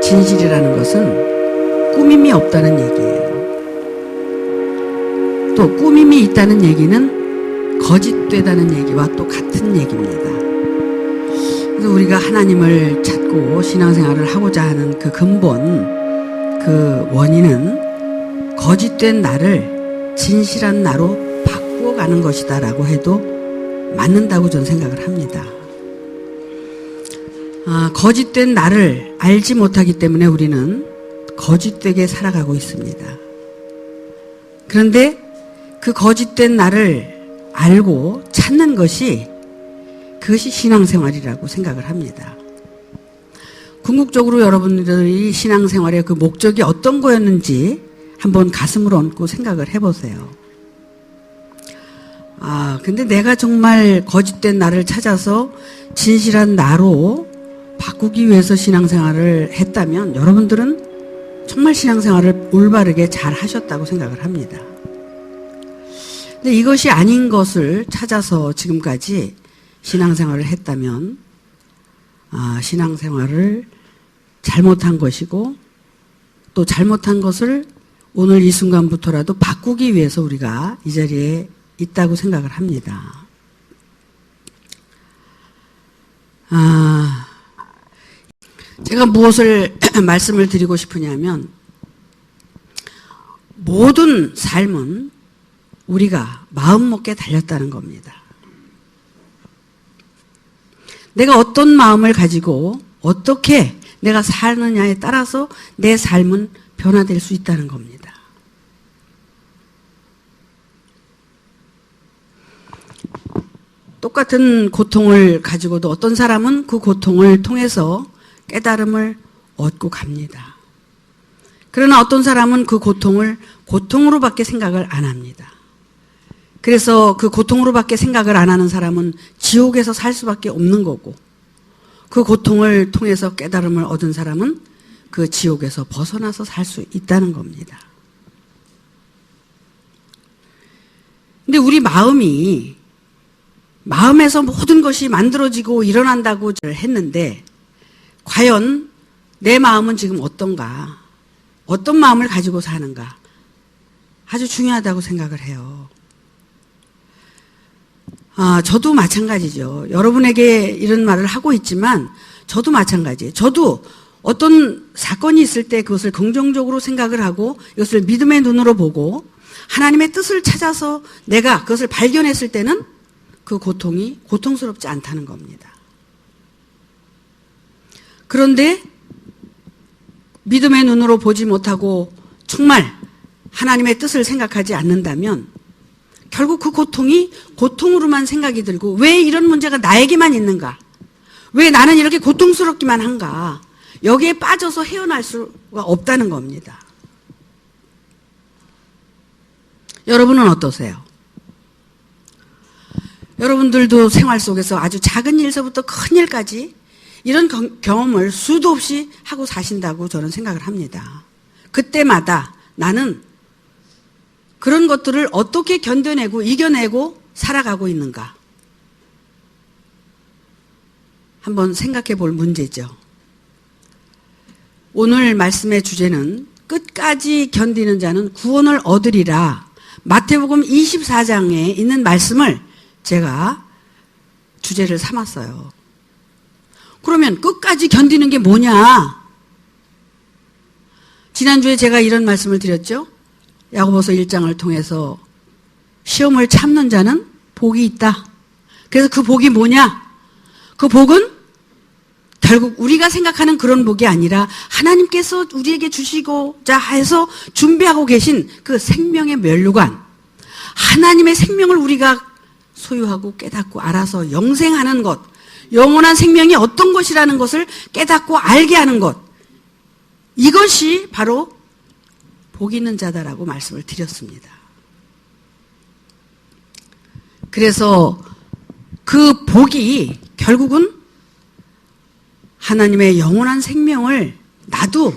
진실이라는 것은 꾸밈이 없다는 얘기예요. 또 꾸밈이 있다는 얘기는 거짓되다는 얘기와 또 같은 얘기입니다. 그래서 우리가 하나님을 찾고 신앙생활을 하고자 하는 그 근본, 그 원인은 거짓된 나를 진실한 나로 바꾸어가는 것이다 라고 해도 맞는다고 저는 생각을 합니다. 거짓된 나를 알지 못하기 때문에 우리는 거짓되게 살아가고 있습니다. 그런데 그 거짓된 나를 알고 찾는 것이 그것이 신앙생활이라고 생각을 합니다. 궁극적으로 여러분들이 신앙생활의 그 목적이 어떤 거였는지 한번 가슴을 얹고 생각을 해보세요. 근데 내가 정말 거짓된 나를 찾아서 진실한 나로 바꾸기 위해서 신앙생활을 했다면 여러분들은 정말 신앙생활을 올바르게 잘 하셨다고 생각을 합니다. 근데 이것이 아닌 것을 찾아서 지금까지 신앙생활을 했다면 신앙생활을 잘못한 것이고 또 잘못한 것을 오늘 이 순간부터라도 바꾸기 위해서 우리가 이 자리에 있다고 생각을 합니다. 제가 무엇을 말씀을 드리고 싶으냐면 모든 삶은 우리가 마음먹기에 달렸다는 겁니다. 내가 어떤 마음을 가지고 어떻게 내가 사느냐에 따라서 내 삶은 변화될 수 있다는 겁니다. 똑같은 고통을 가지고도 어떤 사람은 그 고통을 통해서 깨달음을 얻고 갑니다. 그러나 어떤 사람은 그 고통을 고통으로밖에 생각을 안 합니다. 그래서 그 고통으로밖에 생각을 안 하는 사람은 지옥에서 살 수밖에 없는 거고 그 고통을 통해서 깨달음을 얻은 사람은 그 지옥에서 벗어나서 살 수 있다는 겁니다. 근데 우리 마음에서 모든 것이 만들어지고 일어난다고 했는데 과연 내 마음은 지금 어떤가? 어떤 마음을 가지고 사는가? 아주 중요하다고 생각을 해요. 저도 마찬가지죠. 여러분에게 이런 말을 하고 있지만 저도 마찬가지예요. 저도 어떤 사건이 있을 때 그것을 긍정적으로 생각을 하고 이것을 믿음의 눈으로 보고 하나님의 뜻을 찾아서 내가 그것을 발견했을 때는 그 고통이 고통스럽지 않다는 겁니다. 그런데 믿음의 눈으로 보지 못하고 정말 하나님의 뜻을 생각하지 않는다면 결국 그 고통이 고통으로만 생각이 들고 왜 이런 문제가 나에게만 있는가? 왜 나는 이렇게 고통스럽기만 한가? 여기에 빠져서 헤어날 수가 없다는 겁니다. 여러분은 어떠세요? 여러분들도 생활 속에서 아주 작은 일서부터 큰 일까지 이런 경험을 수도 없이 하고 사신다고 저는 생각을 합니다. 그때마다 나는 그런 것들을 어떻게 견뎌내고 이겨내고 살아가고 있는가? 한번 생각해 볼 문제죠. 오늘 말씀의 주제는 끝까지 견디는 자는 구원을 얻으리라. 마태복음 24장에 있는 말씀을 제가 주제를 삼았어요. 그러면 끝까지 견디는 게 뭐냐? 지난주에 제가 이런 말씀을 드렸죠. 야고보서 1장을 통해서 시험을 참는 자는 복이 있다. 그래서 그 복이 뭐냐? 그 복은 결국 우리가 생각하는 그런 복이 아니라 하나님께서 우리에게 주시고자 해서 준비하고 계신 그 생명의 면류관, 하나님의 생명을 우리가 소유하고 깨닫고 알아서 영생하는 것, 영원한 생명이 어떤 것이라는 것을 깨닫고 알게 하는 것, 이것이 바로 복 있는 자다라고 말씀을 드렸습니다. 그래서 그 복이 결국은 하나님의 영원한 생명을 나도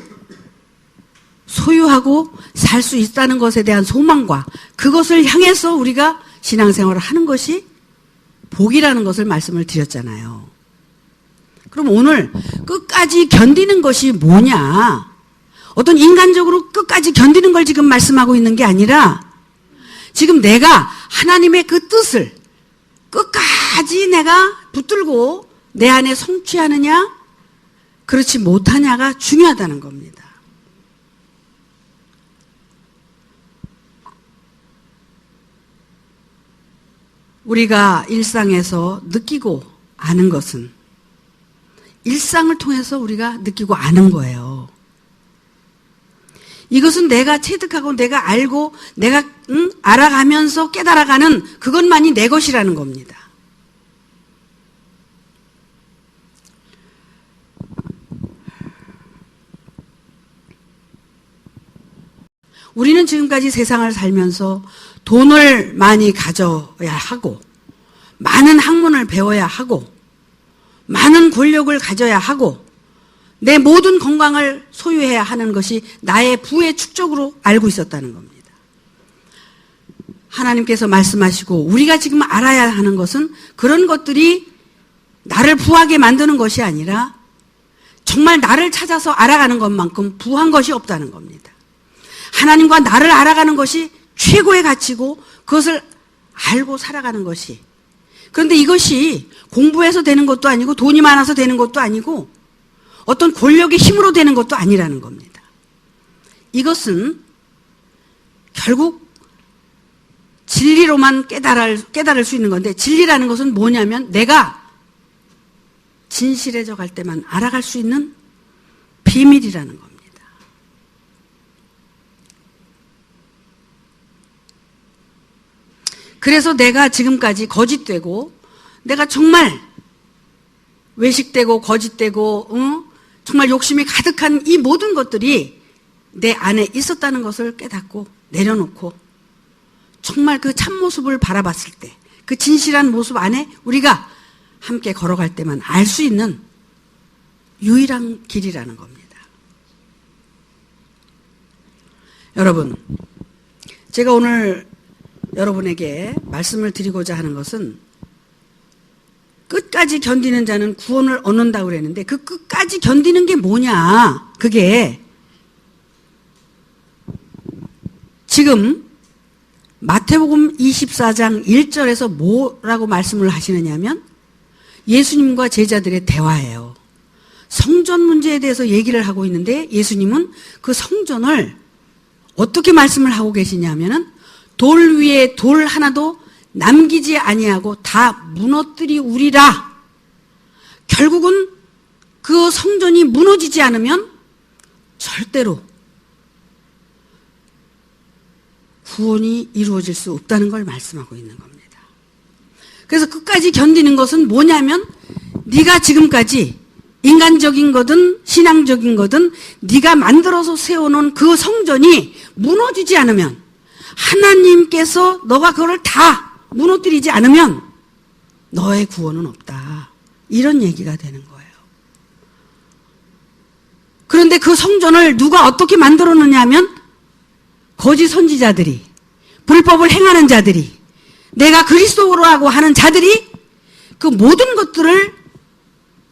소유하고 살 수 있다는 것에 대한 소망과 그것을 향해서 우리가 신앙생활을 하는 것이 복이라는 것을 말씀을 드렸잖아요. 그럼 오늘 끝까지 견디는 것이 뭐냐? 어떤 인간적으로 끝까지 견디는 걸 지금 말씀하고 있는 게 아니라 지금 내가 하나님의 그 뜻을 끝까지 내가 붙들고 내 안에 성취하느냐 그렇지 못하냐가 중요하다는 겁니다. 우리가 일상에서 느끼고 아는 것은 일상을 통해서 우리가 느끼고 아는 거예요. 이것은 내가 체득하고 내가 알고 내가 알아가면서 깨달아가는 그것만이 내 것이라는 겁니다. 우리는 지금까지 세상을 살면서 돈을 많이 가져야 하고 많은 학문을 배워야 하고 많은 권력을 가져야 하고 내 모든 건강을 소유해야 하는 것이 나의 부의 축적으로 알고 있었다는 겁니다. 하나님께서 말씀하시고 우리가 지금 알아야 하는 것은 그런 것들이 나를 부하게 만드는 것이 아니라 정말 나를 찾아서 알아가는 것만큼 부한 것이 없다는 겁니다. 하나님과 나를 알아가는 것이 최고의 가치고 그것을 알고 살아가는 것이, 그런데 이것이 공부해서 되는 것도 아니고 돈이 많아서 되는 것도 아니고 어떤 권력의 힘으로 되는 것도 아니라는 겁니다. 이것은 결국 진리로만 깨달을 수 있는 건데, 진리라는 것은 뭐냐면 내가 진실해져 갈 때만 알아갈 수 있는 비밀이라는 겁니다. 그래서 내가 지금까지 거짓되고 내가 정말 외식되고 거짓되고 정말 욕심이 가득한 이 모든 것들이 내 안에 있었다는 것을 깨닫고 내려놓고 정말 그 참모습을 바라봤을 때 그 진실한 모습 안에 우리가 함께 걸어갈 때만 알 수 있는 유일한 길이라는 겁니다. 여러분, 제가 오늘 여러분에게 말씀을 드리고자 하는 것은 끝까지 견디는 자는 구원을 얻는다고 그랬는데 그 끝까지 견디는 게 뭐냐? 그게 지금 마태복음 24장 1절에서 뭐라고 말씀을 하시느냐면 예수님과 제자들의 대화예요. 성전 문제에 대해서 얘기를 하고 있는데 예수님은 그 성전을 어떻게 말씀을 하고 계시냐면은 돌 위에 돌 하나도 남기지 아니하고 다 무너뜨리우리라. 결국은 그 성전이 무너지지 않으면 절대로 구원이 이루어질 수 없다는 걸 말씀하고 있는 겁니다. 그래서 끝까지 견디는 것은 뭐냐면 네가 지금까지 인간적인 거든 신앙적인 거든 네가 만들어서 세워놓은 그 성전이 무너지지 않으면, 하나님께서 너가 그걸 다 무너뜨리지 않으면 너의 구원은 없다. 이런 얘기가 되는 거예요. 그런데 그 성전을 누가 어떻게 만들어 놓냐면 거짓 선지자들이, 불법을 행하는 자들이, 내가 그리스도라고 하는 자들이 그 모든 것들을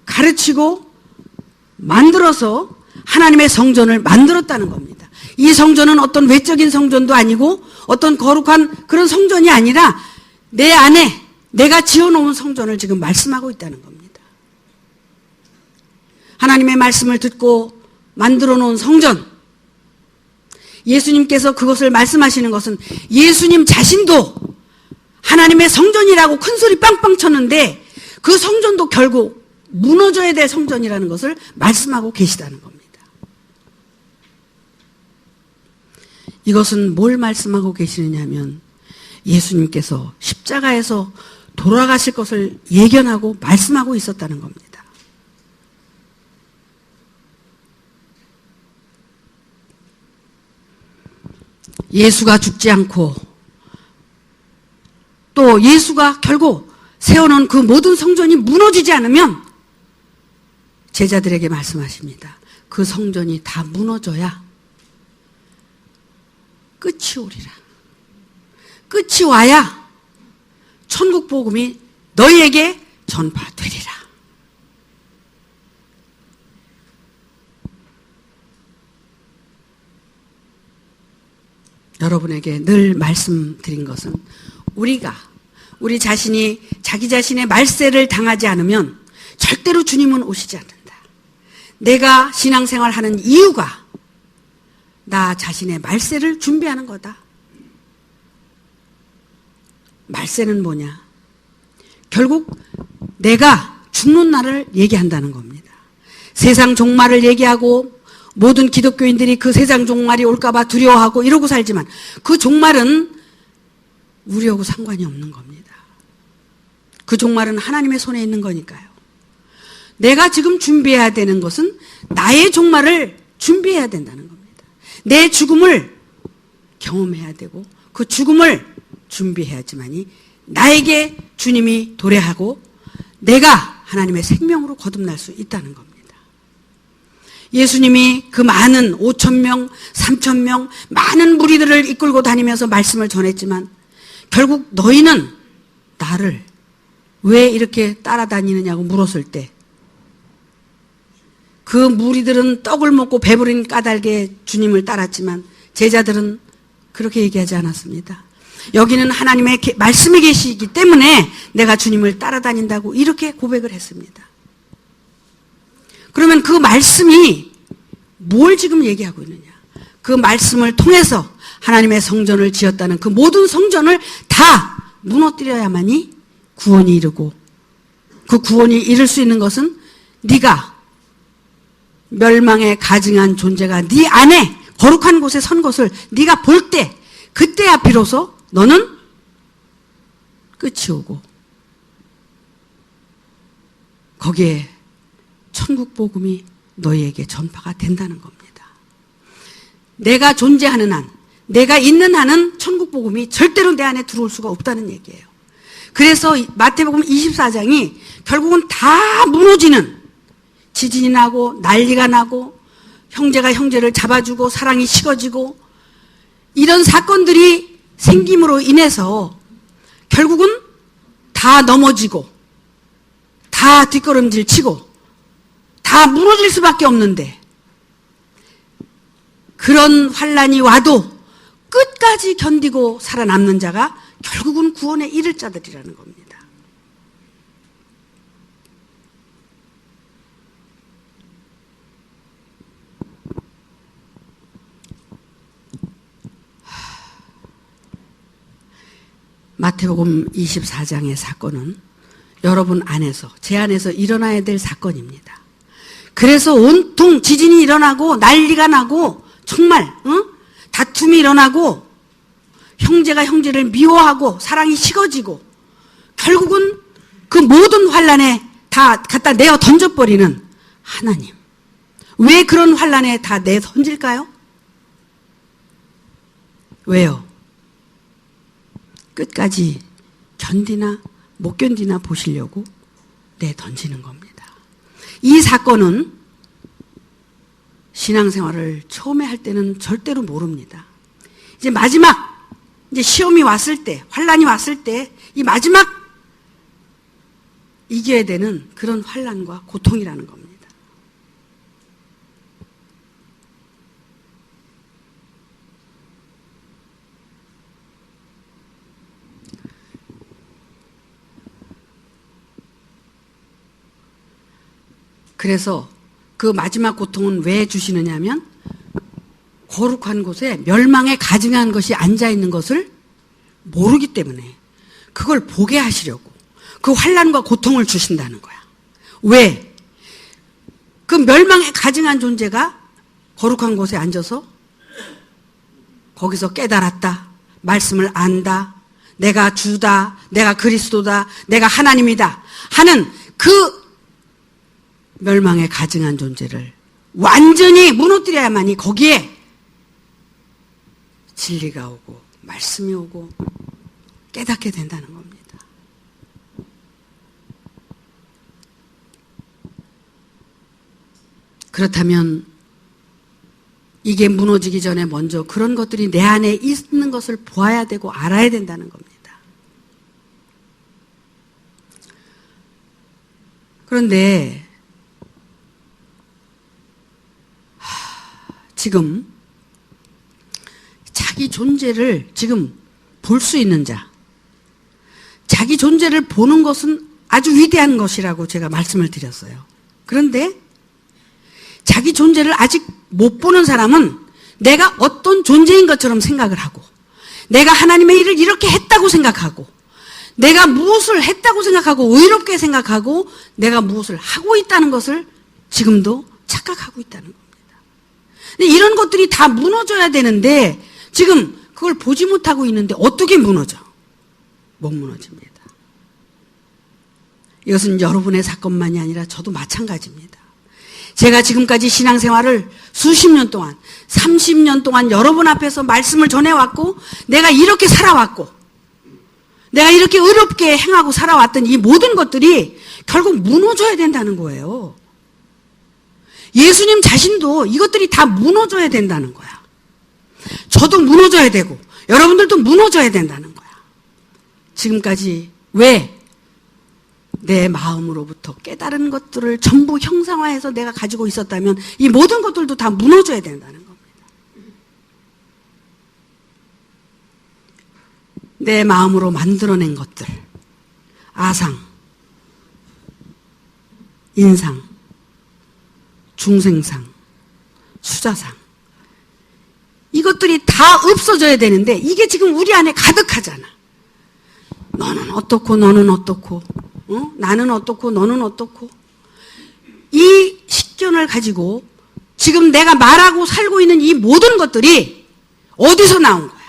가르치고 만들어서 하나님의 성전을 만들었다는 겁니다. 이 성전은 어떤 외적인 성전도 아니고 어떤 거룩한 그런 성전이 아니라 내 안에 내가 지어놓은 성전을 지금 말씀하고 있다는 겁니다. 하나님의 말씀을 듣고 만들어 놓은 성전, 예수님께서 그것을 말씀하시는 것은 예수님 자신도 하나님의 성전이라고 큰 소리 빵빵 쳤는데 그 성전도 결국 무너져야 될 성전이라는 것을 말씀하고 계시다는 겁니다. 이것은 뭘 말씀하고 계시느냐면 예수님께서 십자가에서 돌아가실 것을 예견하고 말씀하고 있었다는 겁니다. 예수가 죽지 않고 또 예수가 결국 세워놓은 그 모든 성전이 무너지지 않으면 제자들에게 말씀하십니다. 그 성전이 다 무너져야 끝이 오리라. 끝이 와야 천국 복음이 너희에게 전파되리라. 여러분에게 늘 말씀드린 것은 우리 자신이 자기 자신의 말세를 당하지 않으면 절대로 주님은 오시지 않는다. 내가 신앙생활하는 이유가 나 자신의 말세를 준비하는 거다. 말세는 뭐냐? 결국 내가 죽는 날을 얘기한다는 겁니다. 세상 종말을 얘기하고 모든 기독교인들이 그 세상 종말이 올까봐 두려워하고 이러고 살지만 그 종말은 우리하고 상관이 없는 겁니다. 그 종말은 하나님의 손에 있는 거니까요. 내가 지금 준비해야 되는 것은 나의 종말을 준비해야 된다는 겁니다. 내 죽음을 경험해야 되고 그 죽음을 준비해야지만이 나에게 주님이 도래하고 내가 하나님의 생명으로 거듭날 수 있다는 겁니다. 예수님이 그 많은 5,000명, 3,000명 많은 무리들을 이끌고 다니면서 말씀을 전했지만 결국 너희는 나를 왜 이렇게 따라다니느냐고 물었을 때 그 무리들은 떡을 먹고 배부른 까닭에 주님을 따랐지만 제자들은 그렇게 얘기하지 않았습니다. 여기는 하나님의 말씀이 계시기 때문에 내가 주님을 따라다닌다고 이렇게 고백을 했습니다. 그러면 그 말씀이 뭘 지금 얘기하고 있느냐? 그 말씀을 통해서 하나님의 성전을 지었다는 그 모든 성전을 다 무너뜨려야만이 구원이 이르고 그 구원이 이룰 수 있는 것은 네가 멸망에 가증한 존재가 네 안에 거룩한 곳에 선 것을 네가 볼 때 그때야 비로소 너는 끝이 오고 거기에 천국 복음이 너희에게 전파가 된다는 겁니다. 내가 존재하는 한, 내가 있는 한은 천국 복음이 절대로 내 안에 들어올 수가 없다는 얘기예요. 그래서 마태복음 24장이 결국은 다 무너지는, 지진이 나고 난리가 나고 형제가 형제를 잡아주고 사랑이 식어지고 이런 사건들이 생김으로 인해서 결국은 다 넘어지고 다 뒷걸음질 치고 다 무너질 수밖에 없는데 그런 환난이 와도 끝까지 견디고 살아남는 자가 결국은 구원에 이를 자들이라는 겁니다. 마태복음 24장의 사건은 여러분 안에서, 제 안에서 일어나야 될 사건입니다. 그래서 온통 지진이 일어나고 난리가 나고 정말 다툼이 일어나고 형제가 형제를 미워하고 사랑이 식어지고 결국은 그 모든 환난에 다 갖다 내어 던져버리는 하나님. 왜 그런 환난에 다 내 던질까요? 왜요? 끝까지 견디나 못 견디나 보시려고 내 던지는 겁니다. 이 사건은 신앙생활을 처음에 할 때는 절대로 모릅니다. 이제 마지막 이제 시험이 왔을 때, 환난이 왔을 때 이 마지막 이겨야 되는 그런 환난과 고통이라는 겁니다. 그래서 그 마지막 고통은 왜 주시느냐 하면 거룩한 곳에 멸망에 가증한 것이 앉아있는 것을 모르기 때문에 그걸 보게 하시려고 그 환난과 고통을 주신다는 거야. 왜? 그 멸망에 가증한 존재가 거룩한 곳에 앉아서 거기서 깨달았다, 말씀을 안다, 내가 주다, 내가 그리스도다, 내가 하나님이다 하는 그 멸망에 가증한 존재를 완전히 무너뜨려야만이 거기에 진리가 오고 말씀이 오고 깨닫게 된다는 겁니다. 그렇다면 이게 무너지기 전에 먼저 그런 것들이 내 안에 있는 것을 보아야 되고 알아야 된다는 겁니다. 그런데 지금 자기 존재를 지금 볼 수 있는 자, 자기 존재를 보는 것은 아주 위대한 것이라고 제가 말씀을 드렸어요. 그런데 자기 존재를 아직 못 보는 사람은 내가 어떤 존재인 것처럼 생각을 하고, 내가 하나님의 일을 이렇게 했다고 생각하고, 내가 무엇을 했다고 생각하고, 의롭게 생각하고, 내가 무엇을 하고 있다는 것을 지금도 착각하고 있다는 겁니다. 근데 이런 것들이 다 무너져야 되는데 지금 그걸 보지 못하고 있는데 어떻게 무너져? 못 무너집니다. 이것은 여러분의 사건만이 아니라 저도 마찬가지입니다. 제가 지금까지 신앙생활을 수십 년 동안, 30년 동안 여러분 앞에서 말씀을 전해왔고, 내가 이렇게 살아왔고, 내가 이렇게 의롭게 행하고 살아왔던 이 모든 것들이 결국 무너져야 된다는 거예요. 예수님 자신도 이것들이 다 무너져야 된다는 거야. 저도 무너져야 되고 여러분들도 무너져야 된다는 거야. 지금까지 왜 내 마음으로부터 깨달은 것들을 전부 형상화해서 내가 가지고 있었다면 이 모든 것들도 다 무너져야 된다는 겁니다. 내 마음으로 만들어낸 것들, 아상, 인상, 중생상, 수자상, 이것들이 다 없어져야 되는데 이게 지금 우리 안에 가득하잖아. 너는 어떻고 너는 어떻고, 나는 어떻고 너는 어떻고. 이 식견을 가지고 지금 내가 말하고 살고 있는 이 모든 것들이 어디서 나온 거야?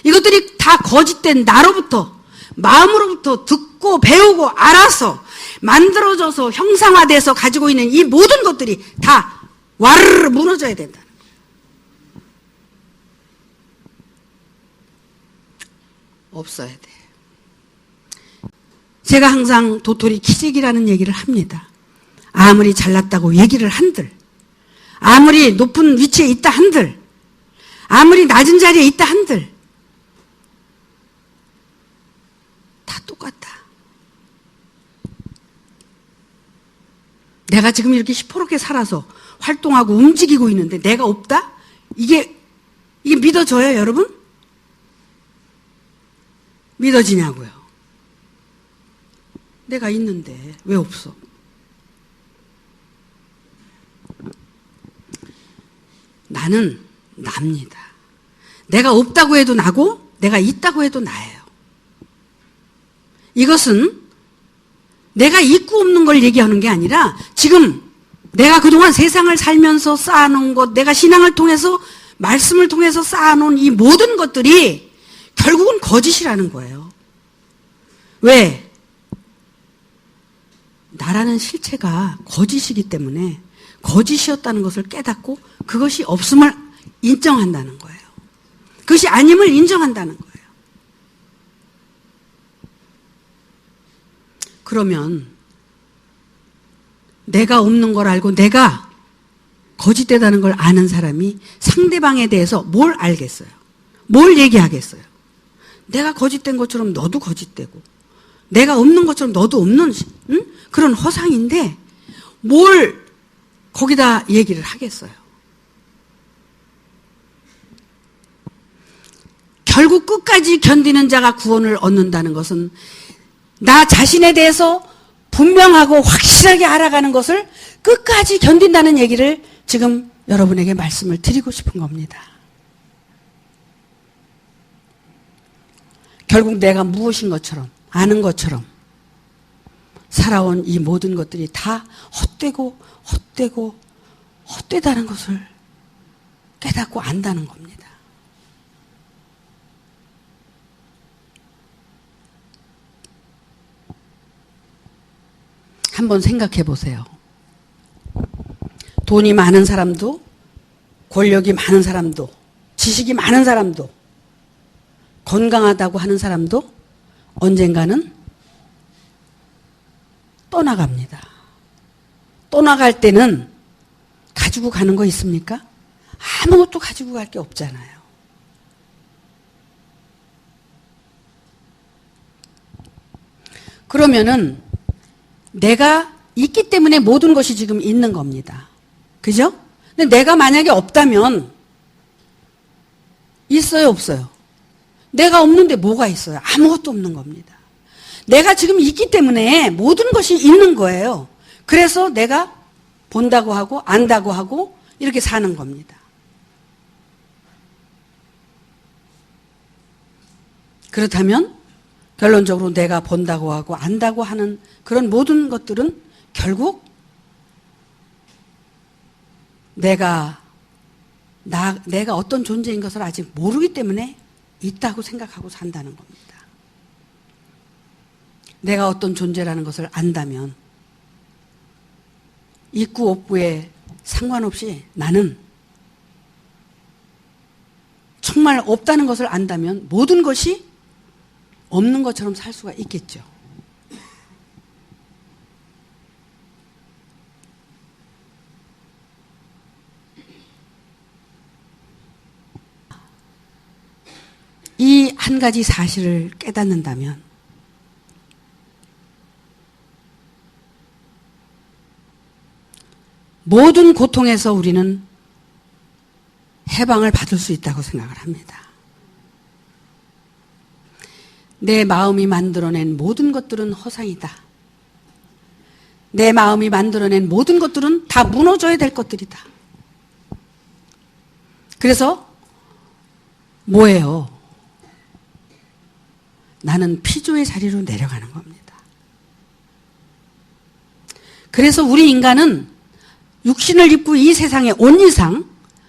이것들이 다 거짓된 나로부터, 마음으로부터 듣고 배우고 알아서 만들어져서 형상화돼서 가지고 있는 이 모든 것들이 다 와르르 무너져야 된다는 거예요. 없어야 돼. 제가 항상 도토리 키재기라는 얘기를 합니다. 아무리 잘났다고 얘기를 한들, 아무리 높은 위치에 있다 한들, 아무리 낮은 자리에 있다 한들 다 똑같다. 내가 지금 이렇게 시퍼렇게 살아서 활동하고 움직이고 있는데 내가 없다? 이게 믿어져요, 여러분? 믿어지냐고요? 내가 있는데 왜 없어? 나는 납니다. 내가 없다고 해도 나고 내가 있다고 해도 나예요. 이것은 내가 있고 없는 걸 얘기하는 게 아니라 지금 내가 그동안 세상을 살면서 쌓아놓은 것, 내가 신앙을 통해서 말씀을 통해서 쌓아놓은 이 모든 것들이 결국은 거짓이라는 거예요. 왜? 나라는 실체가 거짓이기 때문에 거짓이었다는 것을 깨닫고 그것이 없음을 인정한다는 거예요. 그것이 아님을 인정한다는 거예요. 그러면 내가 없는 걸 알고 내가 거짓되다는 걸 아는 사람이 상대방에 대해서 뭘 알겠어요? 뭘 얘기하겠어요? 내가 거짓된 것처럼 너도 거짓되고 내가 없는 것처럼 너도 없는 그런 허상인데 뭘 거기다 얘기를 하겠어요? 결국 끝까지 견디는 자가 구원을 얻는다는 것은 나 자신에 대해서 분명하고 확실하게 알아가는 것을 끝까지 견딘다는 얘기를 지금 여러분에게 말씀을 드리고 싶은 겁니다. 결국 내가 무엇인 것처럼 아는 것처럼 살아온 이 모든 것들이 다 헛되고 헛되고 헛되다는 것을 깨닫고 안다는 겁니다. 한번 생각해 보세요. 돈이 많은 사람도, 권력이 많은 사람도, 지식이 많은 사람도, 건강하다고 하는 사람도 언젠가는 떠나갑니다. 떠나갈 때는 가지고 가는 거 있습니까? 아무것도 가지고 갈 게 없잖아요. 그러면은 내가 있기 때문에 모든 것이 지금 있는 겁니다. 그죠? 근데 내가 만약에 없다면 있어요, 없어요? 내가 없는데 뭐가 있어요? 아무것도 없는 겁니다. 내가 지금 있기 때문에 모든 것이 있는 거예요. 그래서 내가 본다고 하고 안다고 하고 이렇게 사는 겁니다. 그렇다면 결론적으로 내가 본다고 하고 안다고 하는 그런 모든 것들은 결국 내가 어떤 존재인 것을 아직 모르기 때문에 있다고 생각하고 산다는 겁니다. 내가 어떤 존재라는 것을 안다면 있고 없고에 상관없이 나는 정말 없다는 것을 안다면 모든 것이 없는 것처럼 살 수가 있겠죠. 이 한 가지 사실을 깨닫는다면 모든 고통에서 우리는 해방을 받을 수 있다고 생각을 합니다. 내 마음이 만들어낸 모든 것들은 허상이다. 내 마음이 만들어낸 모든 것들은 다 무너져야 될 것들이다. 그래서 뭐예요? 나는 피조의 자리로 내려가는 겁니다. 그래서 우리 인간은 육신을 입고 이 세상에 온 이상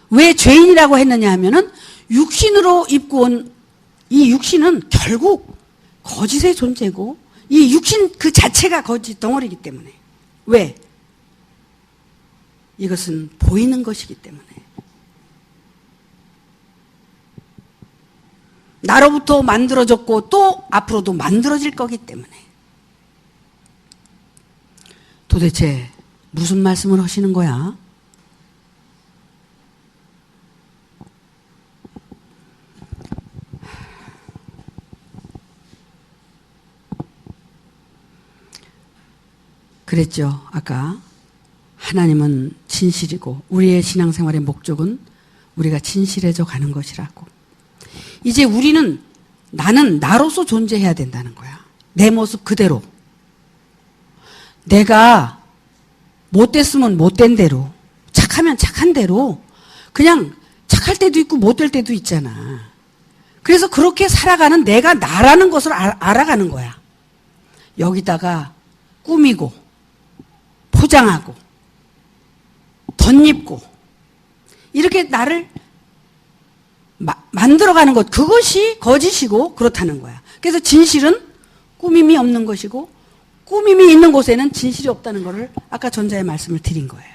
왜 죄인이라고 했느냐 하면은 육신으로 입고 온 이 육신은 결국 거짓의 존재고 이 육신 그 자체가 거짓 덩어리이기 때문에. 왜? 이것은 보이는 것이기 때문에. 나로부터 만들어졌고 또 앞으로도 만들어질 거기 때문에. 도대체 무슨 말씀을 하시는 거야? 그랬죠. 아까 하나님은 진실이고 우리의 신앙생활의 목적은 우리가 진실해져 가는 것이라고. 이제 우리는 나는 나로서 존재해야 된다는 거야. 내 모습 그대로. 내가 못됐으면 못된 대로, 착하면 착한 대로 그냥 착할 때도 있고 못될 때도 있잖아. 그래서 그렇게 살아가는 내가 나라는 것을 알아가는 거야. 여기다가 꾸미고 포장하고 덧입고 이렇게 나를 만들어가는 것, 그것이 거짓이고 그렇다는 거야. 그래서 진실은 꾸밈이 없는 것이고 꾸밈이 있는 곳에는 진실이 없다는 것을 아까 전자의 말씀을 드린 거예요.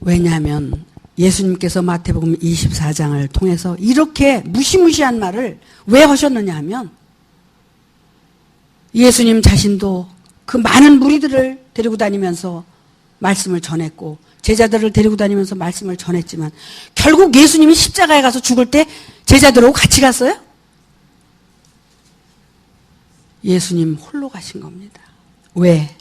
왜냐하면 예수님께서 마태복음 24장을 통해서 이렇게 무시무시한 말을 왜 하셨느냐 하면 예수님 자신도 그 많은 무리들을 데리고 다니면서 말씀을 전했고 제자들을 데리고 다니면서 말씀을 전했지만 결국 예수님이 십자가에 가서 죽을 때 제자들하고 같이 갔어요? 예수님 홀로 가신 겁니다. 왜?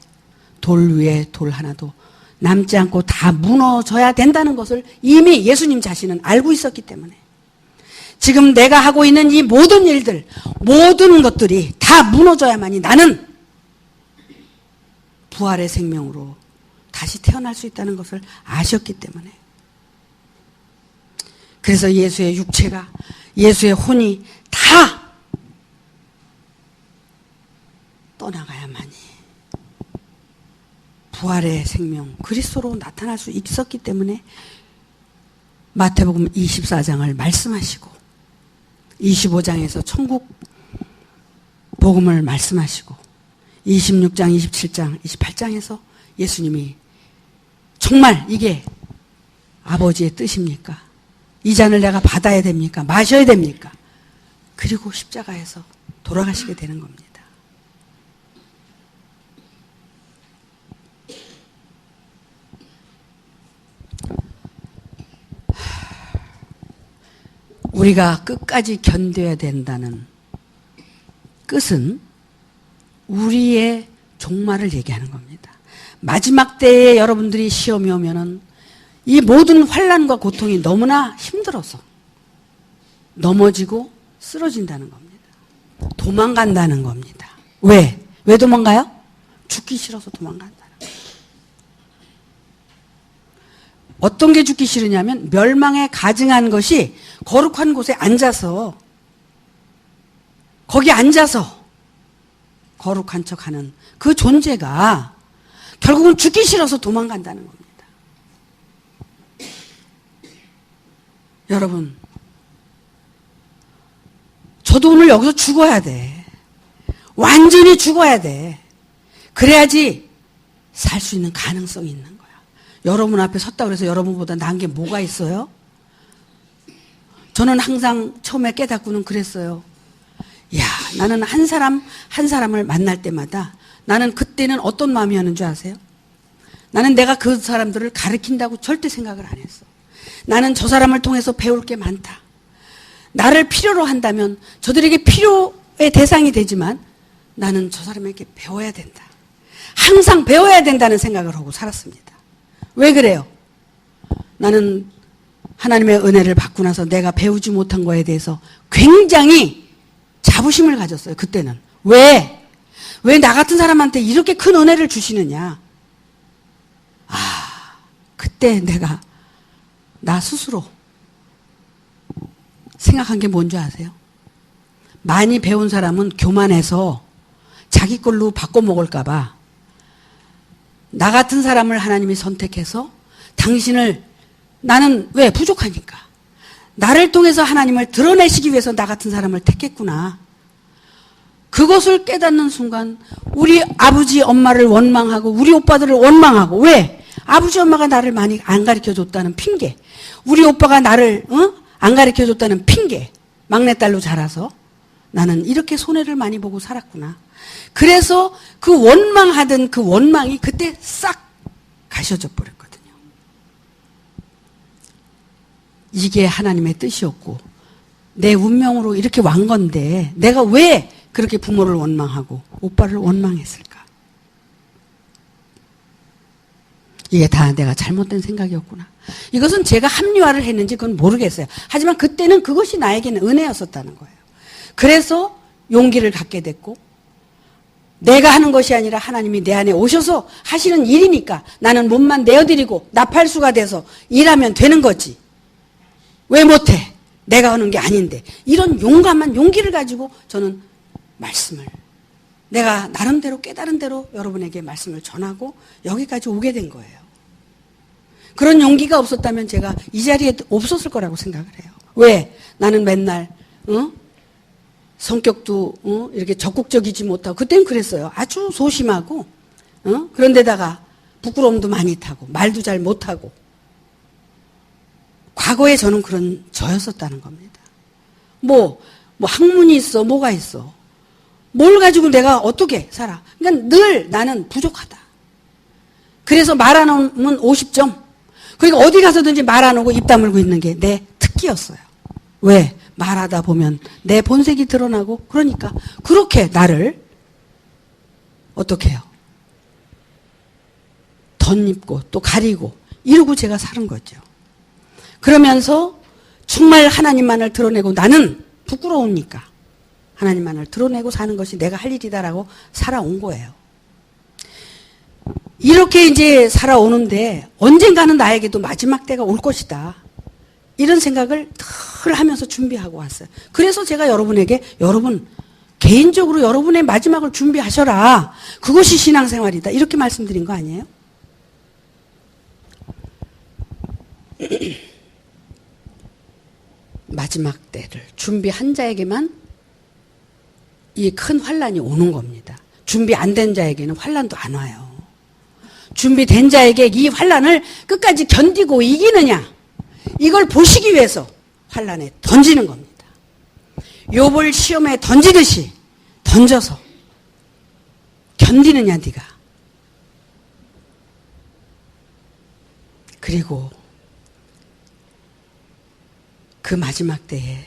돌 위에 돌 하나도 남지 않고 다 무너져야 된다는 것을 이미 예수님 자신은 알고 있었기 때문에. 지금 내가 하고 있는 이 모든 일들, 모든 것들이 다 무너져야만이 나는 부활의 생명으로 다시 태어날 수 있다는 것을 아셨기 때문에. 그래서 예수의 육체가, 예수의 혼이 다 떠나가야만이 부활의 생명, 그리스도로 나타날 수 있었기 때문에 마태복음 24장을 말씀하시고 25장에서 천국 복음을 말씀하시고 26장, 27장, 28장에서 예수님이 정말 이게 아버지의 뜻입니까? 이 잔을 내가 받아야 됩니까? 마셔야 됩니까? 그리고 십자가에서 돌아가시게 되는 겁니다. 우리가 끝까지 견뎌야 된다는 끝은 우리의 종말을 얘기하는 겁니다. 마지막 때에 여러분들이 시험이 오면은 이 모든 환난과 고통이 너무나 힘들어서 넘어지고 쓰러진다는 겁니다. 도망간다는 겁니다. 왜? 왜 도망가요? 죽기 싫어서 도망간다는 거예요. 어떤 게 죽기 싫으냐면 멸망에 가증한 것이 거룩한 곳에 앉아서 거기 앉아서 거룩한 척하는 그 존재가 결국은 죽기 싫어서 도망간다는 겁니다. 여러분, 저도 오늘 여기서 죽어야 돼. 완전히 죽어야 돼. 그래야지 살 수 있는 가능성이 있는 거야. 여러분 앞에 섰다고 해서 여러분보다 나은 게 뭐가 있어요? 저는 항상 처음에 깨닫고는 그랬어요. 야, 나는 한 사람을 만날 때마다 나는 그때는 어떤 마음이었는 줄 아세요? 나는 내가 그 사람들을 가르친다고 절대 생각을 안 했어. 나는 저 사람을 통해서 배울 게 많다. 나를 필요로 한다면 저들에게 필요의 대상이 되지만 나는 저 사람에게 배워야 된다. 항상 배워야 된다는 생각을 하고 살았습니다. 왜 그래요? 나는 하나님의 은혜를 받고 나서 내가 배우지 못한 거에 대해서 굉장히 자부심을 가졌어요. 그때는. 왜 나 같은 사람한테 이렇게 큰 은혜를 주시느냐. 그때 내가 나 스스로 생각한 게 뭔지 아세요? 많이 배운 사람은 교만해서 자기 걸로 바꿔 먹을까 봐 나 같은 사람을 하나님이 선택해서 당신을, 나는 왜? 부족하니까. 나를 통해서 하나님을 드러내시기 위해서 나 같은 사람을 택했구나. 그것을 깨닫는 순간 우리 아버지 엄마를 원망하고 우리 오빠들을 원망하고, 왜? 아버지 엄마가 나를 많이 안 가르쳐줬다는 핑계, 우리 오빠가 나를 안 가르쳐줬다는 핑계, 막내딸로 자라서 나는 이렇게 손해를 많이 보고 살았구나. 그래서 그 원망하던 그 원망이 그때 싹 가셔져 버렸거든요. 이게 하나님의 뜻이었고 내 운명으로 이렇게 완 건데 내가 왜 그렇게 부모를 원망하고 오빠를 원망했을까? 이게 다 내가 잘못된 생각이었구나. 이것은 제가 합리화를 했는지 그건 모르겠어요. 하지만 그때는 그것이 나에게는 은혜였었다는 거예요. 그래서 용기를 갖게 됐고, 내가 하는 것이 아니라 하나님이 내 안에 오셔서 하시는 일이니까 나는 몸만 내어드리고 나팔수가 돼서 일하면 되는 거지. 왜 못해? 내가 하는 게 아닌데. 이런 용감한 용기를 가지고 저는 말씀을, 내가 나름대로 깨달은 대로 여러분에게 말씀을 전하고 여기까지 오게 된 거예요. 그런 용기가 없었다면 제가 이 자리에 없었을 거라고 생각을 해요. 왜? 나는 맨날 성격도 이렇게 적극적이지 못하고, 그때는 그랬어요. 아주 소심하고 그런데다가 부끄러움도 많이 타고 말도 잘 못하고, 과거에 저는 그런 저였었다는 겁니다. 뭐 학문이 있어, 뭐가 있어, 뭘 가지고 내가 어떻게 살아. 그러니까 늘 나는 부족하다. 그래서 말 안 하면 50점. 그러니까 어디 가서든지 말 안 하고 입 다물고 있는 게 내 특기였어요. 왜? 말하다 보면 내 본색이 드러나고, 그러니까 그렇게 나를 어떻게 해요? 덧입고 또 가리고 이러고 제가 사는 거죠. 그러면서 정말 하나님만을 드러내고, 나는 부끄러우니까 하나님만을 드러내고 사는 것이 내가 할 일이다라고 살아온 거예요. 이렇게 이제 살아오는데 언젠가는 나에게도 마지막 때가 올 것이다. 이런 생각을 늘 하면서 준비하고 왔어요. 그래서 제가 여러분에게, 여러분 개인적으로 여러분의 마지막을 준비하셔라. 그것이 신앙생활이다. 이렇게 말씀드린 거 아니에요? 마지막 때를 준비한 자에게만 이 큰 환란이 오는 겁니다. 준비 안 된 자에게는 환란도 안 와요. 준비된 자에게 이 환란을 끝까지 견디고 이기느냐, 이걸 보시기 위해서 환란에 던지는 겁니다. 욥을 시험에 던지듯이 던져서 견디느냐 네가. 그리고 그 마지막 때에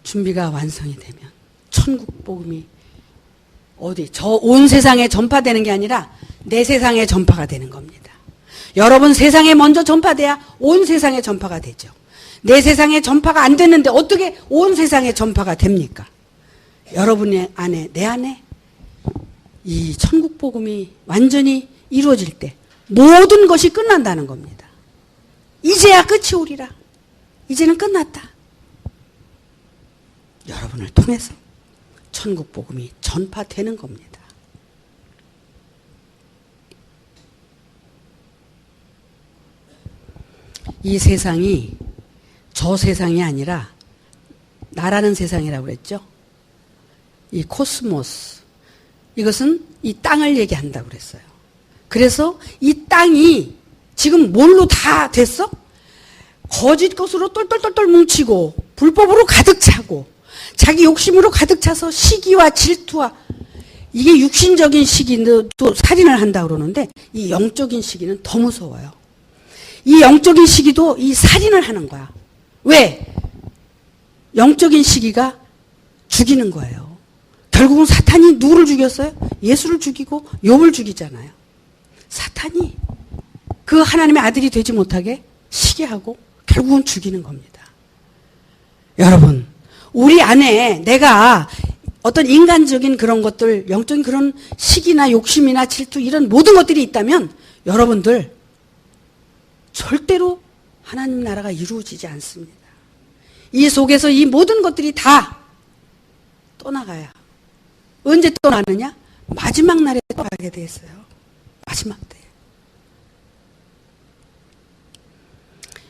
준비가 완성이 되면 천국 복음이 어디 저 온 세상에 전파되는 게 아니라 내 세상에 전파가 되는 겁니다. 여러분 세상에 먼저 전파돼야 온 세상에 전파가 되죠. 내 세상에 전파가 안 됐는데 어떻게 온 세상에 전파가 됩니까? 여러분의 안에, 내 안에 이 천국 복음이 완전히 이루어질 때 모든 것이 끝난다는 겁니다. 이제야 끝이 오리라. 이제는 끝났다. 여러분을 통해서 천국 복음이 전파되는 겁니다. 이 세상이 저 세상이 아니라 나라는 세상이라고 그랬죠. 이 코스모스, 이것은 이 땅을 얘기한다고 그랬어요. 그래서 이 땅이 지금 뭘로 다 됐어? 거짓 것으로 똘똘똘똘 뭉치고 불법으로 가득 차고 자기 욕심으로 가득 차서 시기와 질투와, 이게 육신적인 시기도 살인을 한다고 그러는데 이 영적인 시기는 더 무서워요. 이 영적인 시기도 이 살인을 하는 거야. 왜? 영적인 시기가 죽이는 거예요. 결국은 사탄이 누구를 죽였어요? 예수를 죽이고 욥을 죽이잖아요. 사탄이 그 하나님의 아들이 되지 못하게 시기하고 결국은 죽이는 겁니다. 여러분, 우리 안에 내가 어떤 인간적인 그런 것들, 영적인 그런 시기나 욕심이나 질투 이런 모든 것들이 있다면 여러분들 절대로 하나님 나라가 이루어지지 않습니다. 이 속에서 이 모든 것들이 다 떠나가야. 언제 떠나느냐? 마지막 날에 떠나게 돼 있어요. 마지막 때.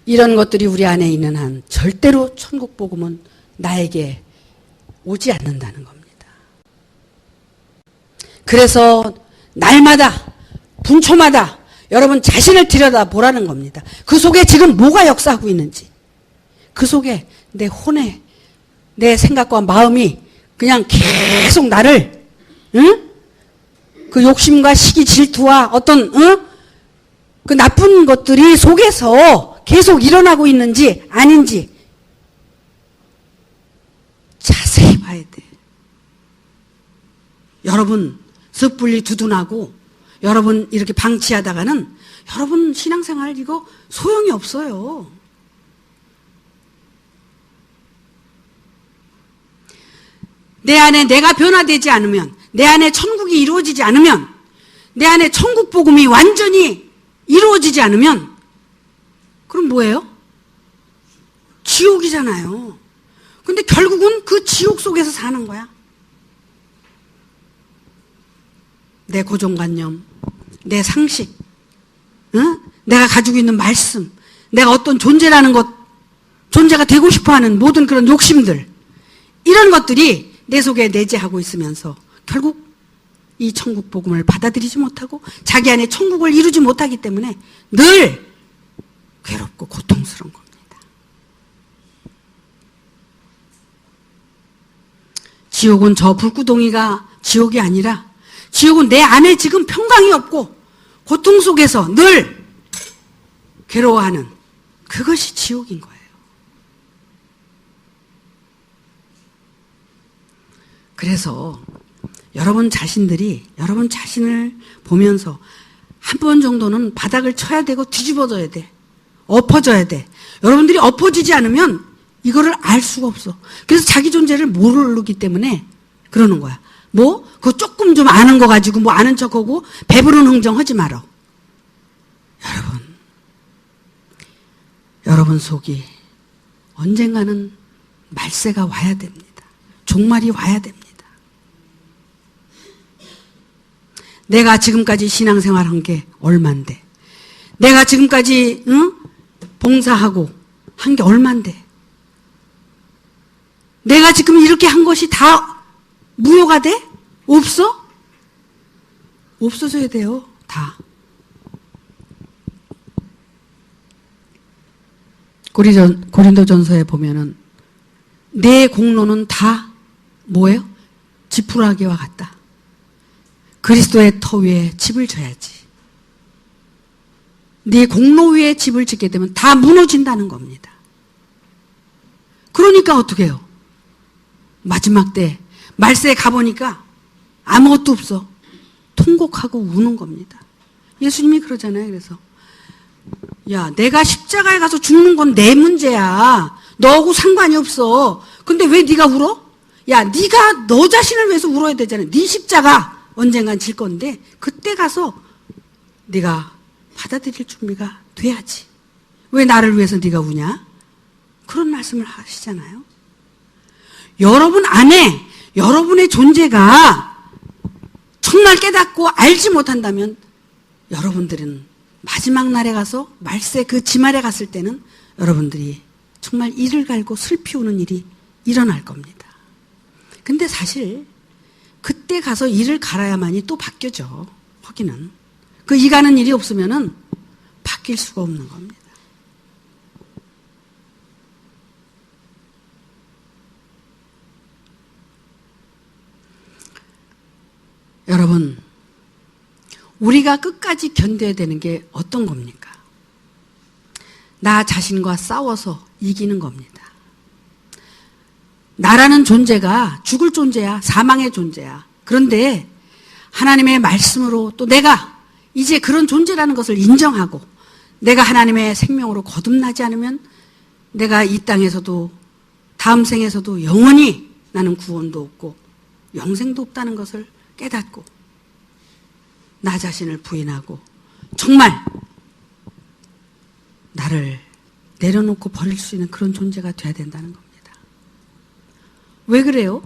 이런 것들이 우리 안에 있는 한 절대로 천국 복음은 나에게 오지 않는다는 겁니다. 그래서 날마다 분초마다 여러분 자신을 들여다보라는 겁니다. 그 속에 지금 뭐가 역사하고 있는지, 그 속에 내 혼에 내 생각과 마음이 그냥 계속 나를 그 욕심과 시기 질투와 어떤 그 나쁜 것들이 속에서 계속 일어나고 있는지 아닌지 자세히 봐야 돼. 여러분 섣불리 두둔하고 여러분 이렇게 방치하다가는 여러분 신앙생활 이거 소용이 없어요. 내 안에 내가 변화되지 않으면, 내 안에 천국이 이루어지지 않으면, 내 안에 천국 복음이 완전히 이루어지지 않으면 그럼 뭐예요? 지옥이잖아요. 근데 결국은 그 지옥 속에서 사는 거야. 내 고정관념, 내 상식, 내가 가지고 있는 말씀, 내가 어떤 존재라는 것, 존재가 되고 싶어하는 모든 그런 욕심들, 이런 것들이 내 속에 내재하고 있으면서 결국 이 천국 복음을 받아들이지 못하고 자기 안에 천국을 이루지 못하기 때문에 늘 괴롭고 고통스러운 겁니다. 지옥은 저 불구덩이가 지옥이 아니라 지옥은 내 안에 지금 평강이 없고 고통 속에서 늘 괴로워하는 그것이 지옥인 거예요. 그래서 여러분 자신들이 여러분 자신을 보면서 한 번 정도는 바닥을 쳐야 되고 뒤집어져야 돼. 엎어져야 돼. 여러분들이 엎어지지 않으면 이거를 알 수가 없어. 그래서 자기 존재를 모르기 때문에 그러는 거야. 뭐? 그거 조금 좀 아는 거 가지고 뭐 아는 척하고 배부른 흥정하지 말어. 여러분 속이 언젠가는 말세가 와야 됩니다. 종말이 와야 됩니다. 내가 지금까지 신앙생활한 게 얼만데, 내가 지금까지 봉사하고 한 게 얼만데, 내가 지금 이렇게 한 것이 다 무효가 돼? 없어? 없어져야 돼요. 다. 고린도전서에 보면은 내 공로는 다 뭐예요? 지푸라기와 같다. 그리스도의 터 위에 집을 져야지. 네 공로 위에 집을 짓게 되면 다 무너진다는 겁니다. 그러니까 어떻게 해요? 마지막 때 말세에 가보니까 아무것도 없어. 통곡하고 우는 겁니다. 예수님이 그러잖아요. 그래서 야, 내가 십자가에 가서 죽는 건 내 문제야. 너하고 상관이 없어. 근데 왜 네가 울어? 야, 네가 너 자신을 위해서 울어야 되잖아. 네 십자가 언젠간 질 건데 그때 가서 네가 받아들일 준비가 돼야지. 왜 나를 위해서 네가 우냐? 그런 말씀을 하시잖아요. 여러분 안에 여러분의 존재가 정말 깨닫고 알지 못한다면 여러분들은 마지막 날에 가서 말세 그 지말에 갔을 때는 여러분들이 정말 이를 갈고 슬피 우는 일이 일어날 겁니다. 근데 사실 그때 가서 이를 갈아야만이 또 바뀌죠. 거기는. 그 이 가는 일이 없으면은 바뀔 수가 없는 겁니다. 여러분, 우리가 끝까지 견뎌야 되는 게 어떤 겁니까? 나 자신과 싸워서 이기는 겁니다. 나라는 존재가 죽을 존재야. 사망의 존재야. 그런데 하나님의 말씀으로 또 내가 이제 그런 존재라는 것을 인정하고 내가 하나님의 생명으로 거듭나지 않으면 내가 이 땅에서도 다음 생에서도 영원히 나는 구원도 없고 영생도 없다는 것을 깨닫고 나 자신을 부인하고 정말 나를 내려놓고 버릴 수 있는 그런 존재가 돼야 된다는 겁니다. 왜 그래요?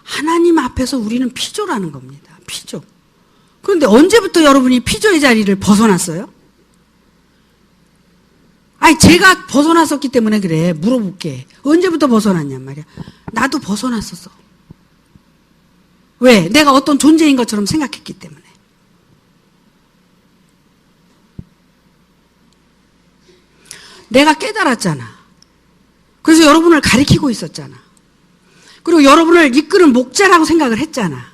하나님 앞에서 우리는 피조라는 겁니다. 피조. 그런데 언제부터 여러분이 피조의 자리를 벗어났어요? 아니 제가 벗어났었기 때문에 그래. 물어볼게. 언제부터 벗어났냔 말이야. 나도 벗어났었어. 왜? 내가 어떤 존재인 것처럼 생각했기 때문에. 내가 깨달았잖아. 그래서 여러분을 가리키고 있었잖아. 그리고 여러분을 이끄는 목자라고 생각을 했잖아.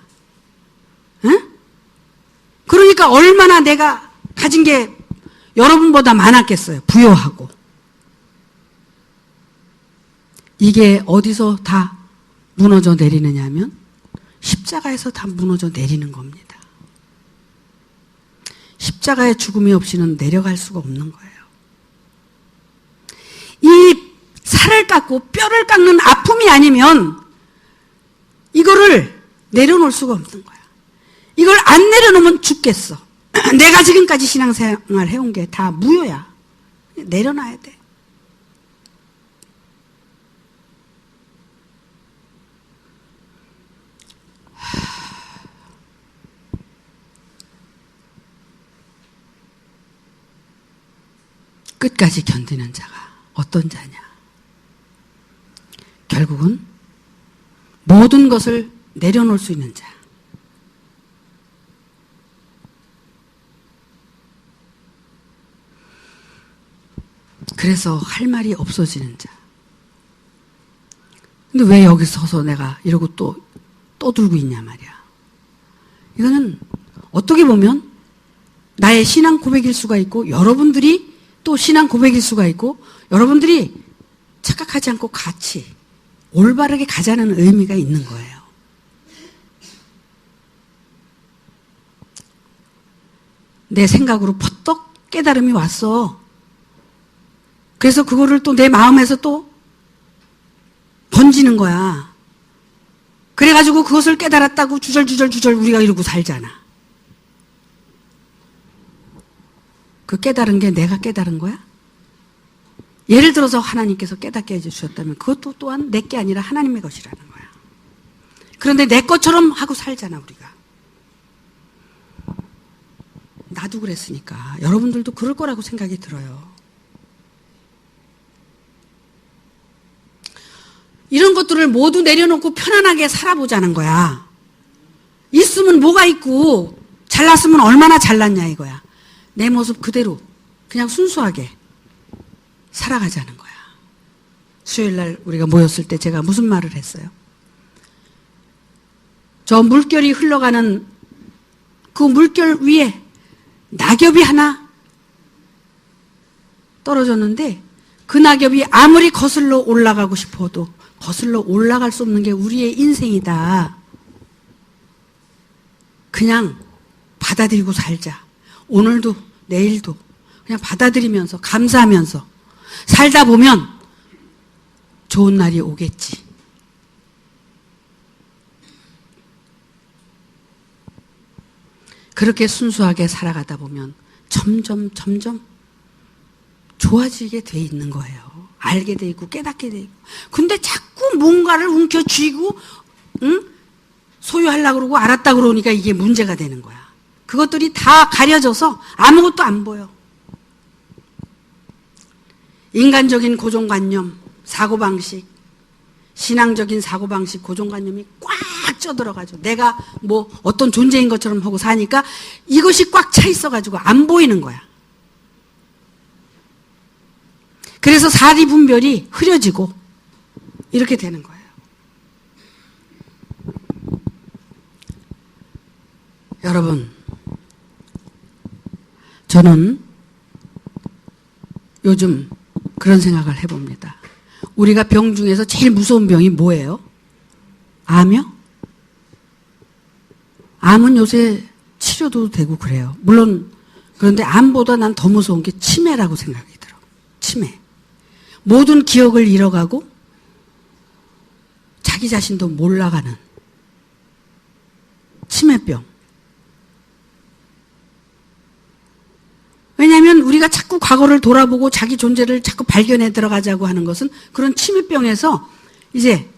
응? 그러니까 얼마나 내가 가진 게 여러분보다 많았겠어요. 부여하고. 이게 어디서 다 무너져 내리느냐 하면 십자가에서 다 무너져 내리는 겁니다. 십자가의 죽음이 없이는 내려갈 수가 없는 거예요. 이 살을 깎고 뼈를 깎는 아픔이 아니면 이거를 내려놓을 수가 없는 거야. 이걸 안 내려놓으면 죽겠어. 내가 지금까지 신앙생활 해온 게 다 무효야. 내려놔야 돼. 끝까지 견디는 자가 어떤 자냐? 결국은 모든 것을 내려놓을 수 있는 자. 그래서 할 말이 없어지는 자. 근데 왜 여기 서서 내가 이러고 또 떠들고 있냐 말이야. 이거는 어떻게 보면 나의 신앙 고백일 수가 있고 여러분들이 또 신앙 고백일 수가 있고 여러분들이 착각하지 않고 같이 올바르게 가자는 의미가 있는 거예요. 내 생각으로 퍼떡 깨달음이 왔어. 그래서 그거를 또 내 마음에서 또 던지는 거야. 그래가지고 그것을 깨달았다고 주절주절 우리가 이러고 살잖아. 그 깨달은 게 내가 깨달은 거야? 예를 들어서 하나님께서 깨닫게 해주셨다면 그것도 또한 내 게 아니라 하나님의 것이라는 거야. 그런데 내 것처럼 하고 살잖아 우리가. 나도 그랬으니까 여러분들도 그럴 거라고 생각이 들어요. 이런 것들을 모두 내려놓고 편안하게 살아보자는 거야. 있으면 뭐가 있고 잘났으면 얼마나 잘났냐 이거야. 내 모습 그대로 그냥 순수하게 살아가자는 거야. 수요일날 우리가 모였을 때 제가 무슨 말을 했어요? 저 물결이 흘러가는 그 물결 위에 낙엽이 하나 떨어졌는데 그 낙엽이 아무리 거슬러 올라가고 싶어도 거슬러 올라갈 수 없는 게 우리의 인생이다. 그냥 받아들이고 살자. 오늘도 내일도 그냥 받아들이면서 감사하면서 살다 보면 좋은 날이 오겠지. 그렇게 순수하게 살아가다 보면 점점 좋아지게 돼 있는 거예요. 알게 돼 있고 깨닫게 돼 있고. 근데 자꾸 뭔가를 움켜쥐고 소유하려고 그러고 알았다 그러니까 이게 문제가 되는 거야. 그것들이 다 가려져서 아무것도 안 보여. 인간적인 고정관념, 사고방식, 신앙적인 사고방식, 고정관념이 꽉 쪄들어가지고 내가 뭐 어떤 존재인 것처럼 하고 사니까 이것이 꽉 차 있어가지고 안 보이는 거야. 그래서 사리분별이 흐려지고 이렇게 되는 거예요. 여러분, 저는 요즘 그런 생각을 해봅니다. 우리가 병 중에서 제일 무서운 병이 뭐예요? 암이요? 암은 요새 치료도 되고 그래요. 물론 그런데 암보다 난 더 무서운 게 치매라고 생각이 들어. 치매. 모든 기억을 잃어가고 자기 자신도 몰라가는 치매병. 왜냐하면 우리가 자꾸 과거를 돌아보고 자기 존재를 자꾸 발견해 들어가자고 하는 것은 그런 치매병에서 이제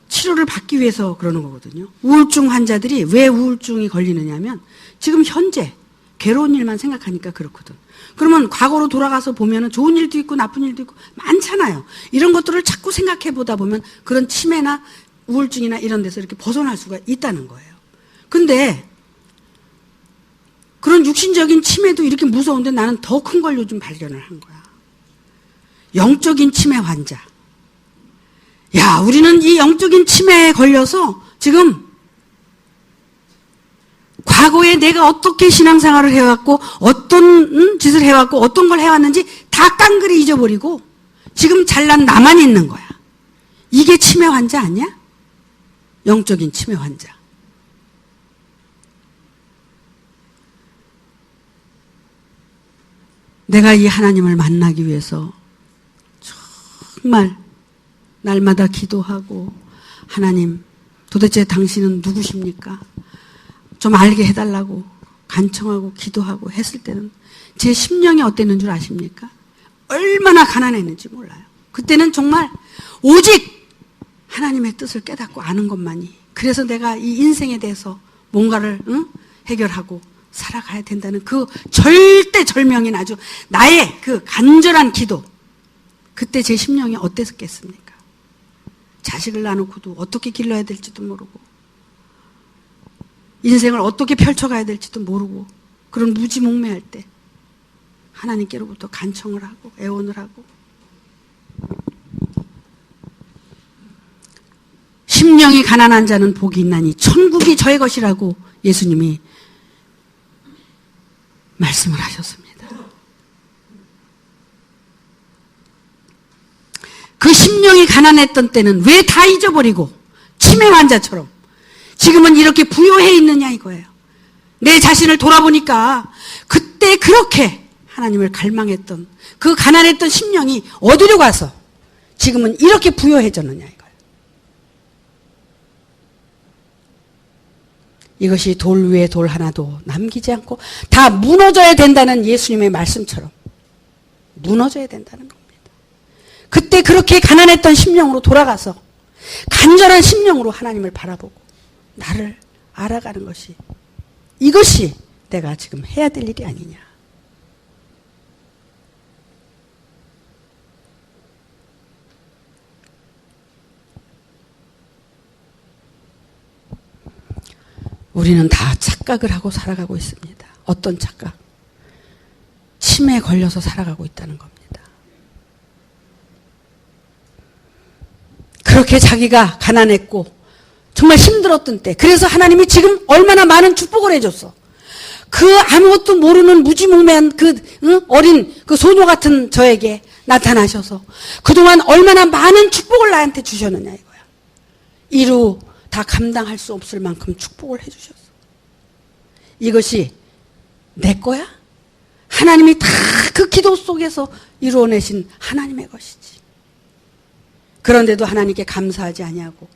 치료를 받기 위해서 그러는 거거든요. 우울증 환자들이 왜 우울증이 걸리느냐면 지금 현재 괴로운 일만 생각하니까 그렇거든. 그러면 과거로 돌아가서 보면은 좋은 일도 있고 나쁜 일도 있고 많잖아요. 이런 것들을 자꾸 생각해 보다 보면 그런 치매나 우울증이나 이런 데서 이렇게 벗어날 수가 있다는 거예요. 근데 그런 육신적인 치매도 이렇게 무서운데 나는 더 큰 걸 요즘 발견을 한 거야. 영적인 치매 환자. 야, 우리는 이 영적인 치매에 걸려서 지금 과거에 내가 어떻게 신앙생활을 해왔고 어떤 짓을 해왔고 어떤 걸 해왔는지 다 깡그리 잊어버리고 지금 잘난 나만 있는 거야. 이게 치매 환자 아니야? 영적인 치매 환자. 내가 이 하나님을 만나기 위해서 정말 날마다 기도하고 하나님 도대체 당신은 누구십니까? 좀 알게 해달라고 간청하고 기도하고 했을 때는 제 심령이 어땠는 줄 아십니까? 얼마나 가난했는지 몰라요. 그때는 정말 오직 하나님의 뜻을 깨닫고 아는 것만이, 그래서 내가 이 인생에 대해서 뭔가를 해결하고 살아가야 된다는 그 절대절명인 아주 나의 그 간절한 기도, 그때 제 심령이 어땠겠습니까? 자식을 낳아놓고도 어떻게 길러야 될지도 모르고 인생을 어떻게 펼쳐가야 될지도 모르고 그런 무지몽매할 때 하나님께로부터 간청을 하고 애원을 하고, 심령이 가난한 자는 복이 있나니 천국이 저의 것이라고 예수님이 말씀을 하셨습니다. 그 심령이 가난했던 때는 왜 다 잊어버리고 치매 환자처럼 지금은 이렇게 부요해 있느냐 이거예요. 내 자신을 돌아보니까 그때 그렇게 하나님을 갈망했던 그 가난했던 심령이 어디로 가서 지금은 이렇게 부요해졌느냐 이거예요. 이것이 돌 위에 돌 하나도 남기지 않고 다 무너져야 된다는 예수님의 말씀처럼 무너져야 된다는 겁니다. 그때 그렇게 가난했던 심령으로 돌아가서 간절한 심령으로 하나님을 바라보고 나를 알아가는 것이, 이것이 내가 지금 해야 될 일이 아니냐. 우리는 다 착각을 하고 살아가고 있습니다. 어떤 착각? 치매에 걸려서 살아가고 있다는 겁니다. 그렇게 자기가 가난했고 정말 힘들었던 때, 그래서 하나님이 지금 얼마나 많은 축복을 해줬어. 그 아무것도 모르는 무지몽매한 그 어린 그 소녀 같은 저에게 나타나셔서 그동안 얼마나 많은 축복을 나한테 주셨느냐 이거야. 이루 다 감당할 수 없을 만큼 축복을 해주셨어. 이것이 내 거야? 하나님이 다 그 기도 속에서 이루어내신 하나님의 것이지. 그런데도 하나님께 감사하지 아니하고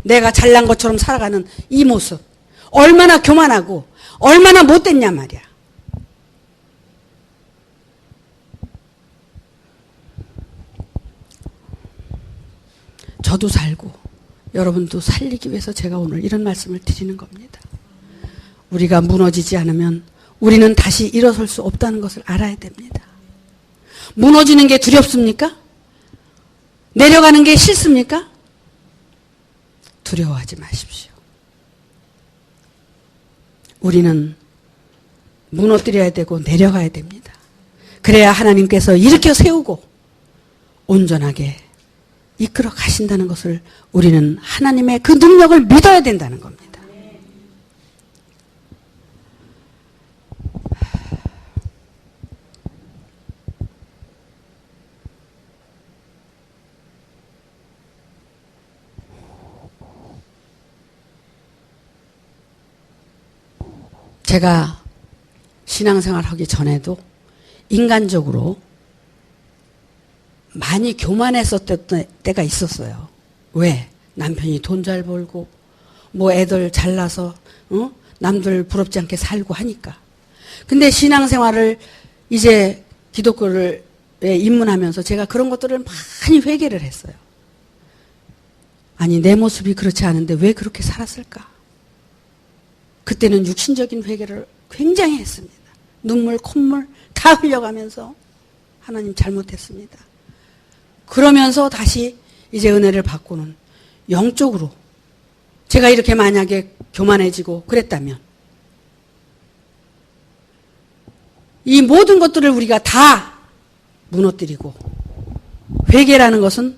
내가 잘난 것처럼 살아가는 이 모습, 얼마나 교만하고 얼마나 못됐냐 말이야. 저도 살고 여러분도 살리기 위해서 제가 오늘 이런 말씀을 드리는 겁니다. 우리가 무너지지 않으면 우리는 다시 일어설 수 없다는 것을 알아야 됩니다. 무너지는 게 두렵습니까? 내려가는 게 싫습니까? 두려워하지 마십시오. 우리는 무너뜨려야 되고 내려가야 됩니다. 그래야 하나님께서 일으켜 세우고 온전하게 이끌어 가신다는 것을 우리는 하나님의 그 능력을 믿어야 된다는 겁니다. 제가 신앙생활 하기 전에도 인간적으로 많이 교만했었던 때가 있었어요. 왜? 남편이 돈 잘 벌고 뭐 애들 잘나서 남들 부럽지 않게 살고 하니까. 근데 신앙생활을 이제 기독교를 입문하면서 제가 그런 것들을 많이 회개를 했어요. 아니 내 모습이 그렇지 않은데 왜 그렇게 살았을까? 그때는 육신적인 회개를 굉장히 했습니다. 눈물, 콧물 다 흘려가면서 하나님 잘못했습니다. 그러면서 다시 이제 은혜를 받고는 영적으로 제가 이렇게 만약에 교만해지고 그랬다면 이 모든 것들을 우리가 다 무너뜨리고 회개라는 것은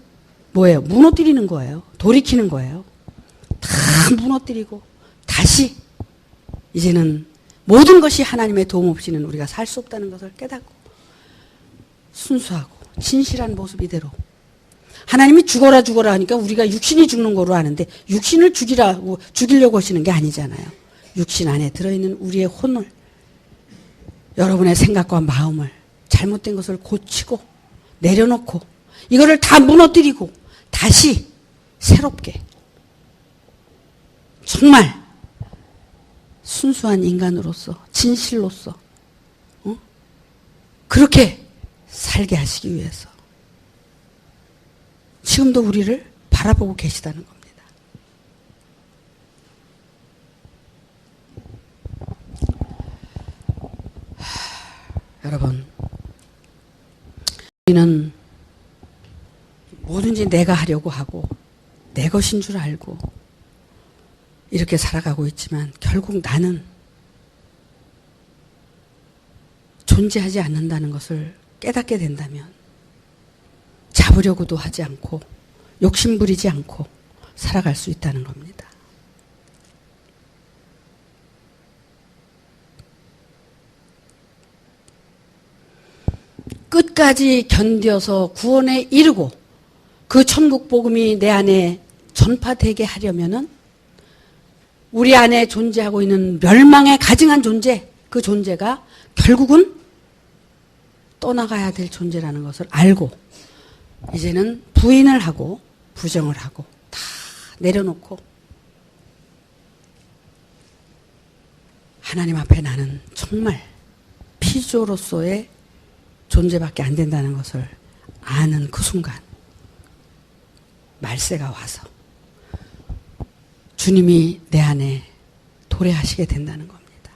뭐예요? 무너뜨리는 거예요. 돌이키는 거예요. 다 무너뜨리고 다시 이제는 모든 것이 하나님의 도움 없이는 우리가 살 수 없다는 것을 깨닫고 순수하고 진실한 모습 이대로 하나님이 죽어라 죽어라 하니까 우리가 육신이 죽는 거로 아는데 육신을 죽이려고 하시는 게 아니잖아요. 육신 안에 들어있는 우리의 혼을 여러분의 생각과 마음을 잘못된 것을 고치고 내려놓고 이거를 다 무너뜨리고 다시 새롭게 정말 순수한 인간으로서 진실로서 그렇게 살게 하시기 위해서 지금도 우리를 바라보고 계시다는 겁니다. 여러분, 우리는 뭐든지 내가 하려고 하고 내 것인 줄 알고 이렇게 살아가고 있지만 결국 나는 존재하지 않는다는 것을 깨닫게 된다면 잡으려고도 하지 않고 욕심부리지 않고 살아갈 수 있다는 겁니다. 끝까지 견뎌서 구원에 이르고 그 천국 복음이 내 안에 전파되게 하려면은 우리 안에 존재하고 있는 멸망에 가증한 존재, 그 존재가 결국은 떠나가야 될 존재라는 것을 알고 이제는 부인을 하고 부정을 하고 다 내려놓고 하나님 앞에 나는 정말 피조로서의 존재밖에 안 된다는 것을 아는 그 순간 말세가 와서 주님이 내 안에 도래하시게 된다는 겁니다.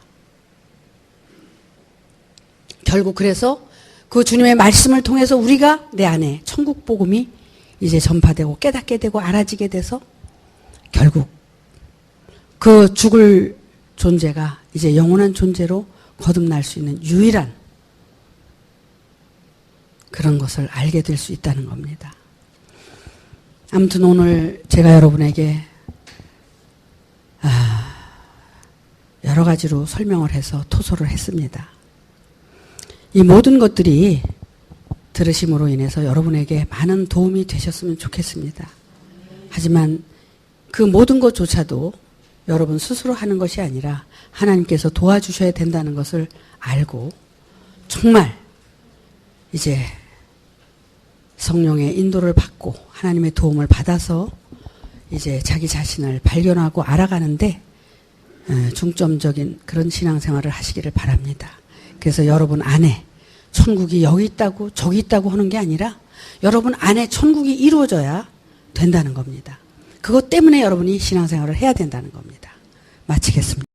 결국 그래서 그 주님의 말씀을 통해서 우리가 내 안에 천국 복음이 이제 전파되고 깨닫게 되고 알아지게 돼서 결국 그 죽을 존재가 이제 영원한 존재로 거듭날 수 있는 유일한 그런 것을 알게 될 수 있다는 겁니다. 아무튼 오늘 제가 여러분에게 여러 가지로 설명을 해서 토소를 했습니다. 이 모든 것들이 들으심으로 인해서 여러분에게 많은 도움이 되셨으면 좋겠습니다. 하지만 그 모든 것조차도 여러분 스스로 하는 것이 아니라 하나님께서 도와주셔야 된다는 것을 알고 정말 이제 성령의 인도를 받고 하나님의 도움을 받아서 이제 자기 자신을 발견하고 알아가는데 중점적인 그런 신앙생활을 하시기를 바랍니다. 그래서 여러분 안에 천국이 여기 있다고 저기 있다고 하는 게 아니라 여러분 안에 천국이 이루어져야 된다는 겁니다. 그것 때문에 여러분이 신앙생활을 해야 된다는 겁니다. 마치겠습니다.